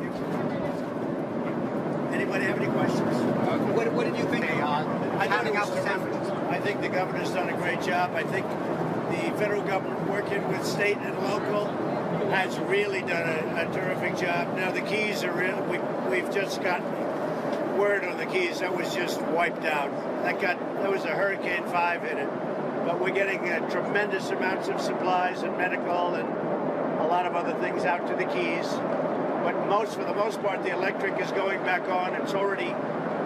Anybody have any questions? What did you think? I think the governor's done a great job. I think the federal government working with state and local has really done a terrific job. Now the Keys are real. We've just gotten word on the Keys that was just wiped out. That was a Hurricane 5 hit it. But we're getting tremendous amounts of supplies and medical and a lot of other things out to the Keys. But for the most part, the electric is going back on. It's already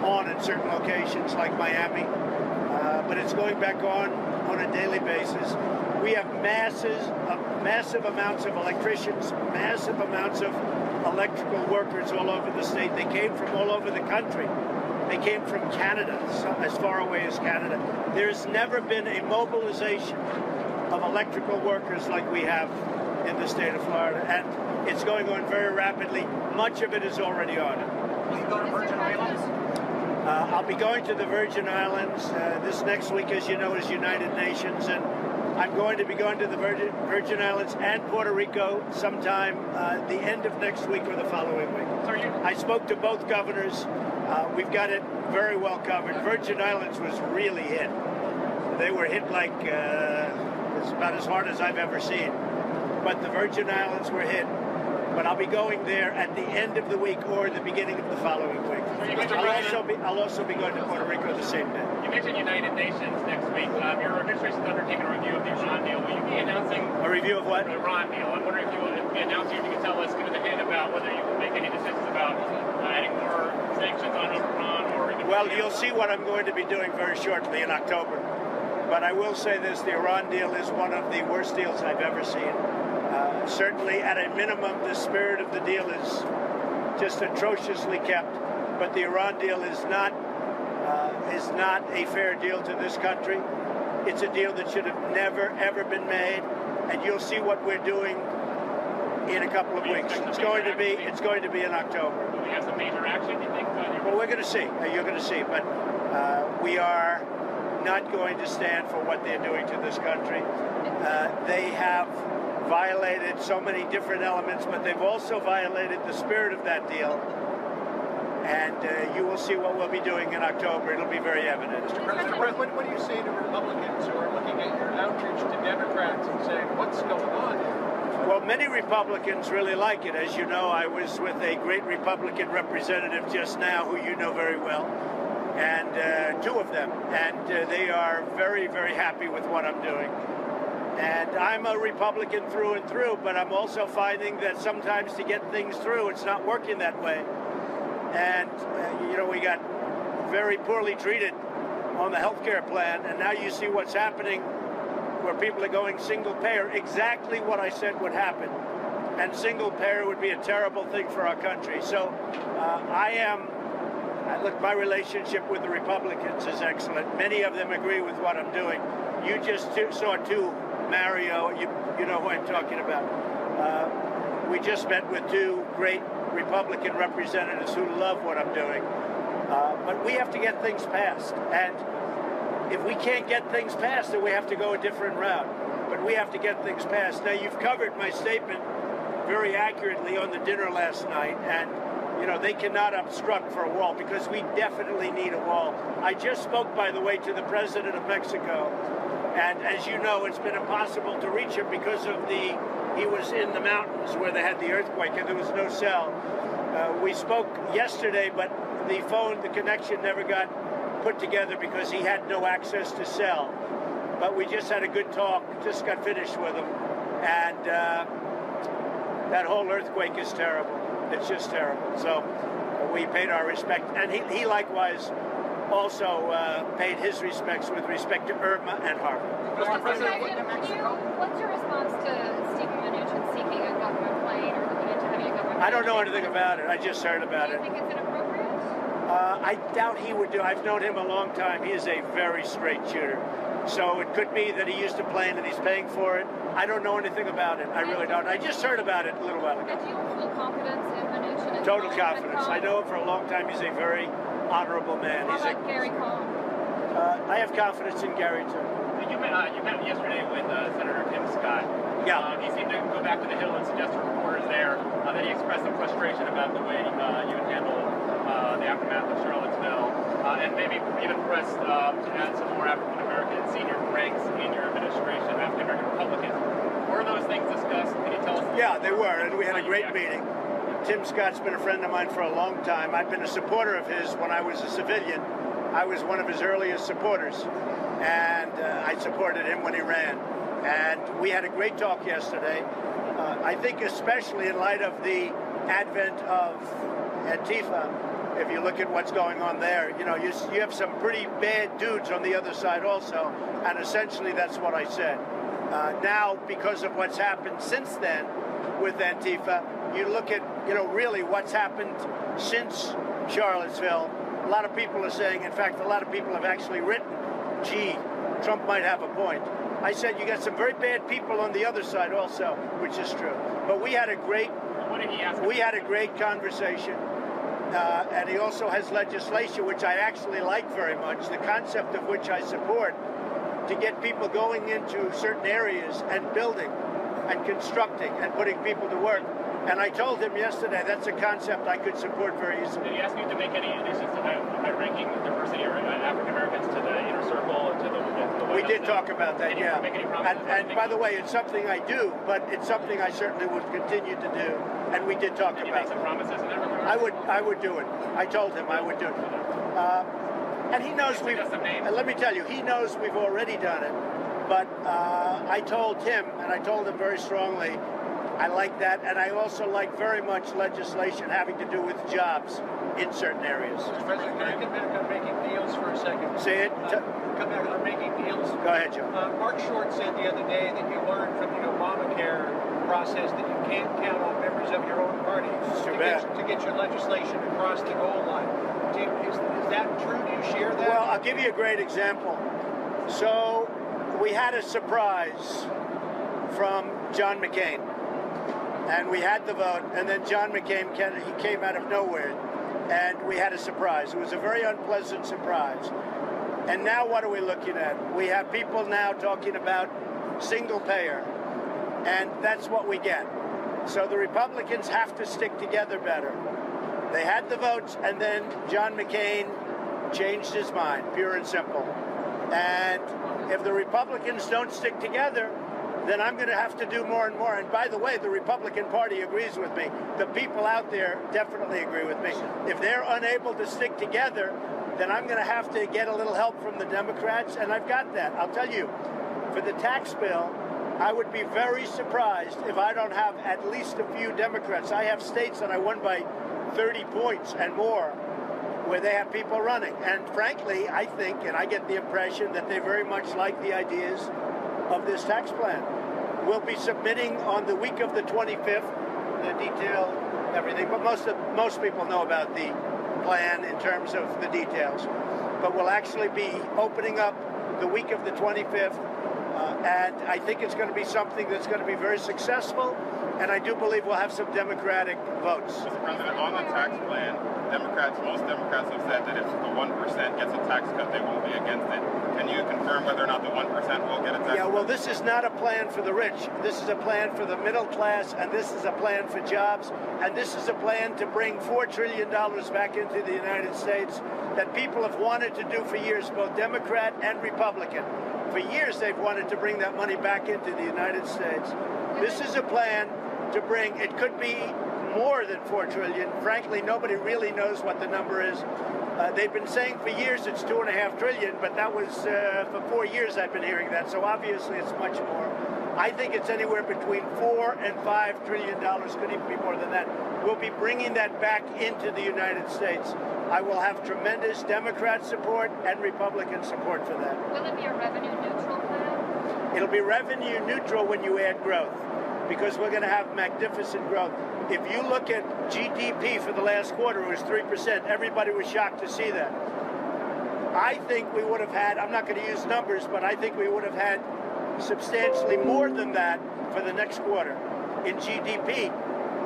on in certain locations like Miami, but it's going back on a daily basis. We have massive amounts of electricians, massive amounts of electrical workers all over the state. They came from all over the country. They came from Canada, as far away as Canada. There's never been a mobilization of electrical workers like we have in the state of Florida, and it's going on very rapidly. Much of it is already on. Will you go to Virgin Islands? I'll be going to the Virgin Islands this next week, as you know, is United Nations, and I'm going to be going to the Virgin Islands and Puerto Rico sometime the end of next week or the following week. I spoke to both governors. We've got it very well covered. Virgin Islands was really hit. They were hit like it's about as hard as I've ever seen. But the Virgin Islands were hit. But I'll be going there at the end of the week or the beginning of the following week. I'll also be going to Puerto Rico the same day. You mentioned United Nations next week. Your administration is undertaking a review of the Iran deal. Will you be announcing a review of what? The Iran deal. I'm wondering if you will be announcing, if you can tell us, give us a hint about whether you will make any decisions about adding more sanctions on Iran or even. Well, you'll see what I'm going to be doing very shortly in October. But I will say this: the Iran deal is one of the worst deals I've ever seen. Certainly, at a minimum, the spirit of the deal is just atrociously kept. But the Iran deal is not a fair deal to this country. It's a deal that should have never, ever been made. And you'll see what we're doing in a couple of weeks. It's going to be in October. Do we have some major action, you think? Well, we're going to see. You're going to see. But we are not going to stand for what they're doing to this country. They have violated so many different elements, but they've also violated the spirit of that deal. And you will see what we'll be doing in October. It'll be very evident. Mr. President, what do you say to Republicans who are looking at your outreach to Democrats and saying, what's going on here? Well, many Republicans really like it. As you know, I was with a great Republican representative just now, who you know very well, and two of them. And they are very, very happy with what I'm doing. And I'm a Republican through and through, but I'm also finding that sometimes to get things through, it's not working that way. And, we got very poorly treated on the health care plan, and now you see what's happening where people are going single payer, exactly what I said would happen. And single payer would be a terrible thing for our country. So look, my relationship with the Republicans is excellent. Many of them agree with what I'm doing. You just saw two, Mario, you know who I'm talking about. We just met with two great Republican representatives who love what I'm doing. But we have to get things passed. And if we can't get things passed, then we have to go a different route. But we have to get things passed. Now, you've covered my statement very accurately on the dinner last night. And, they cannot obstruct for a wall, because we definitely need a wall. I just spoke, by the way, to the president of Mexico. And as you know, it's been impossible to reach him because of he was in the mountains where they had the earthquake and there was no cell. We spoke yesterday, but the connection never got put together because he had no access to cell. But we just had a good talk, just got finished with him. And that whole earthquake is terrible. It's just terrible. So we paid our respect. And he likewise also paid his respects with respect to Irma and Harvey. Mr. President, what's your response to Steve Mnuchin seeking a government plane or looking into having a government? I don't know anything about it. I just heard about it. Do you think it's inappropriate? I doubt he would do. I've known him a long time. He is a very straight shooter. So it could be that he used a plane and he's paying for it. I don't know anything about it. I really don't. I just heard about it a little while ago. And do you have full confidence in Mnuchin? Total confidence. I know him for a long time. He's a very honorable man. How about Gary Cohn? I have confidence in Gary, too. You met yesterday with Senator Tim Scott. Yeah. He seemed to go back to the Hill and suggest to reporters there that he expressed some frustration about the way you had handled the aftermath of Charlottesville, and maybe even pressed to add some more African American senior ranks in your administration, African American Republicans. Were those things discussed? Can you tell us? Yeah, they were, and we had a great meeting. Tim Scott's been a friend of mine for a long time. I've been a supporter of his when I was a civilian. I was one of his earliest supporters, and I supported him when he ran. And we had a great talk yesterday. I think especially in light of the advent of Antifa, if you look at what's going on there, you have some pretty bad dudes on the other side also, and essentially that's what I said. Now, because of what's happened since then with Antifa, you look at, really what's happened since Charlottesville. A lot of people are saying, in fact, a lot of people have actually written, gee, Trump might have a point. I said, you got some very bad people on the other side also, which is true. But we had a great, conversation. And he also has legislation, which I actually like very much, the concept of which I support, to get people going into certain areas and building and constructing and putting people to work. And I told him yesterday that's a concept I could support very easily. Did he ask you to make any additions to high-ranking diversity or African Americans to the inner circle, to the We did talk about that, Did you yeah. make any promises? And by the way, it's something I do, but it's something I certainly would continue to do. And we did talk Did you about make some it. promises in that regard? I would do it. I told him I would do it. And he knows we've. And let me tell you, he knows we've already done it. But I told him, and I told him very strongly, I like that, and I also like very much legislation having to do with jobs in certain areas. Mr. President, can I come back on making deals for a second? Say it. Come back on making deals. Go ahead, Joe. Mark Short said the other day that you learned from the Obamacare process that you can't count on members of your own party to get your legislation across the goal line. Is that true? Do you share that? Well, I'll give you a great example. So we had a surprise from John McCain. And we had the vote, and then John McCain came out of nowhere, and we had a surprise. It was a very unpleasant surprise. And now what are we looking at? We have people now talking about single payer, and that's what we get. So the Republicans have to stick together better. They had the votes, and then John McCain changed his mind, pure and simple. And if the Republicans don't stick together, then I'm going to have to do more and more. And by the way, the Republican Party agrees with me. The people out there definitely agree with me. If they're unable to stick together, then I'm going to have to get a little help from the Democrats, and I've got that. I'll tell you, for the tax bill, I would be very surprised if I don't have at least a few Democrats. I have states that I won by 30 points and more where they have people running. And frankly, I think, and I get the impression that they very much like the ideas of this tax plan. We'll be submitting on the week of the 25th, the detail, everything, but most people know about the plan in terms of the details. But we'll actually be opening up the week of the 25th, and I think it's going to be something that's going to be very successful, and I do believe we'll have some Democratic votes. Mr. President, on the tax plan, most Democrats have said that if the 1% gets a tax cut, they won't be against it. Can you confirm whether or not the 1% will get a tax cut? Yeah, well, this is not a plan for the rich. This is a plan for the middle class, and this is a plan for jobs, and this is a plan to bring $4 trillion back into the United States that people have wanted to do for years, both Democrat and Republican. For years, they've wanted to bring that money back into the United States. This is a plan to bring, it could be more than $4 trillion. Frankly, nobody really knows what the number is. They've been saying for years it's $2.5 trillion, but that was for 4 years I've been hearing that. So obviously it's much more. I think it's anywhere between $4 and $5 trillion. Could even be more than that. We'll be bringing that back into the United States. I will have tremendous Democrat support and Republican support for that. Will it be a revenue neutral plan? It'll be revenue neutral when you add growth, because we're going to have magnificent growth. If you look at GDP for the last quarter, it was 3%. Everybody was shocked to see that. I think we would have had, I'm not going to use numbers, but I think we would have had substantially more than that for the next quarter in GDP.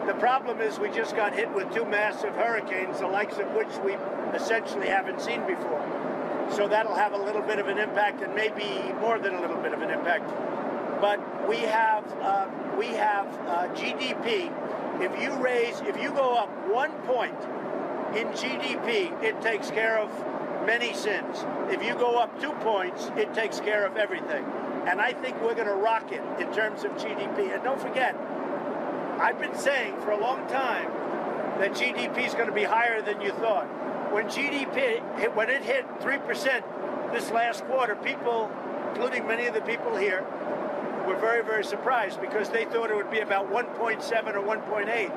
The problem is we just got hit with 2 massive hurricanes, the likes of which we essentially haven't seen before. So that'll have a little bit of an impact, and maybe more than a little bit of an impact. but we have GDP. If you go up 1 point in GDP, it takes care of many sins. If you go up 2 points, it takes care of everything. And I think we're going to rock it in terms of GDP. And don't forget, I've been saying for a long time that GDP is going to be higher than you thought. When when it hit 3% this last quarter, people, including many of the people here, were very, very surprised because they thought it would be about 1.7 or 1.8.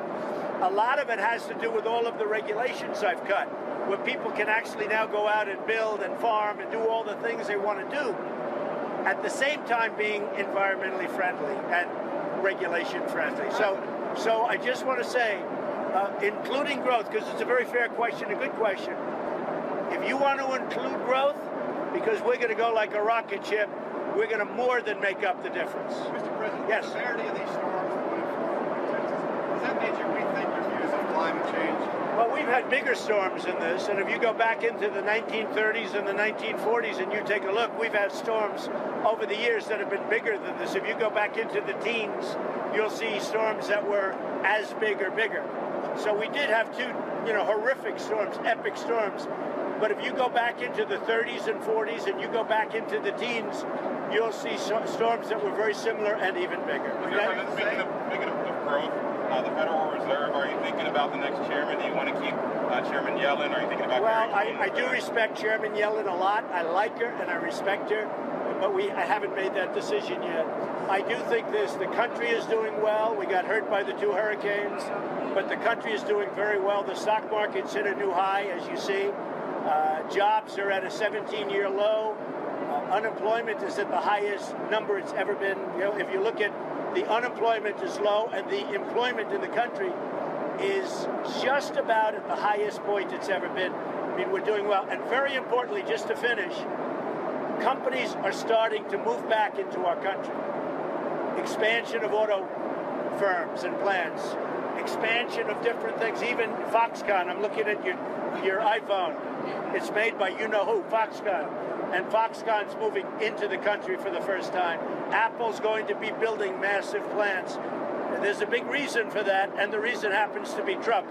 A lot of it has to do with all of the regulations I've cut, where people can actually now go out and build and farm and do all the things they want to do, at the same time being environmentally friendly and regulation friendly. So I just want to say, including growth, because it's a very fair question, a good question. If you want to include growth, because we're going to go like a rocket ship, we're going to more than make up the difference. Mr. President, yes. The severity of these storms that went in Texas, has that made you rethink your views on climate change? Well, we've had bigger storms than this, and if you go back into the 1930s and the 1940s and you take a look, we've had storms over the years that have been bigger than this. If you go back into the teens, you'll see storms that were as big or bigger. So we did have two, horrific storms, epic storms. But if you go back into the 30s and 40s and you go back into the teens, you'll see storms that were very similar and even bigger. Speaking of growth, the Federal Reserve, are you thinking about the next chairman? Do you want to keep Chairman Yellen? Are you thinking about... Well, I do respect Chairman Yellen a lot. I like her and I respect her, but I haven't made that decision yet. I do think the country is doing well. We got hurt by the 2 hurricanes, but the country is doing very well. The stock market's hit a new high, as you see. Jobs are at a 17-year low. Unemployment is at the highest number it's ever been. If you look at the unemployment is low and the employment in the country is just about at the highest point it's ever been. I mean, we're doing well. And very importantly, just to finish, companies are starting to move back into our country. Expansion of auto firms and plants. Expansion of different things. Even Foxconn, I'm looking at your iPhone. It's made by you-know-who, Foxconn. And Foxconn's moving into the country for the first time. Apple's going to be building massive plants. There's a big reason for that, and the reason happens to be Trump.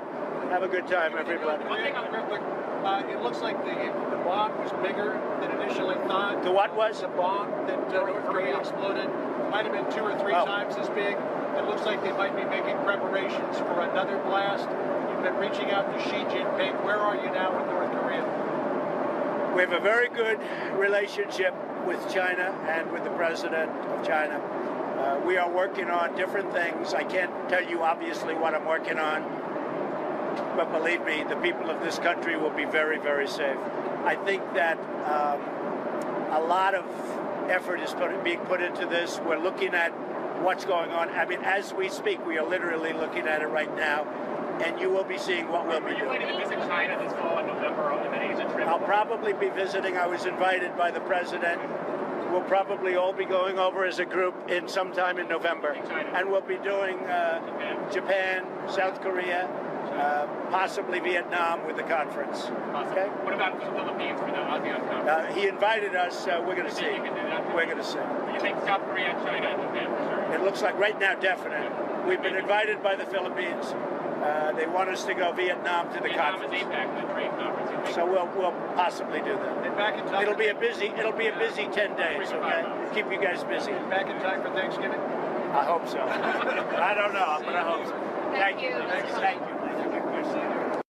Have a good time, everybody. It looks like the bomb was bigger than initially thought. The what was? The bomb that North Korea exploded might have been 2 or 3 times as big. It looks like they might be making preparations for another blast. You've been reaching out to Xi Jinping. Where are you now with North Korea? We have a very good relationship with China and with the president of China. We are working on different things. I can't tell you obviously what I'm working on, but believe me, the people of this country will be very, very safe. I think that a lot of effort is being put into this. We're looking at what's going on. I mean, as we speak, we are literally looking at it right now, and you will be seeing what we'll be doing. Are you planning to visit China this fall in November on an Asia trip? I'll probably be visiting. I was invited by the president. We'll probably all be going over as a group sometime in November. And we'll be doing Japan, South Korea, possibly Vietnam with the conference. Awesome. Okay? What about the Philippines for the ASEAN conference? He invited us. We're going to see. We're going to see. You think South Korea, China, and Japan for sure? It looks like right now, definitely. We've been invited by the Philippines. They want us to go Vietnam to the conference. Vietnam is APEC, the trade conference. So we'll possibly do that. And back in time. It'll be a busy 10 days. Okay, keep you guys busy. Back in time for Thanksgiving. I hope so. I don't know, but I hope so. Thank you. Thank you.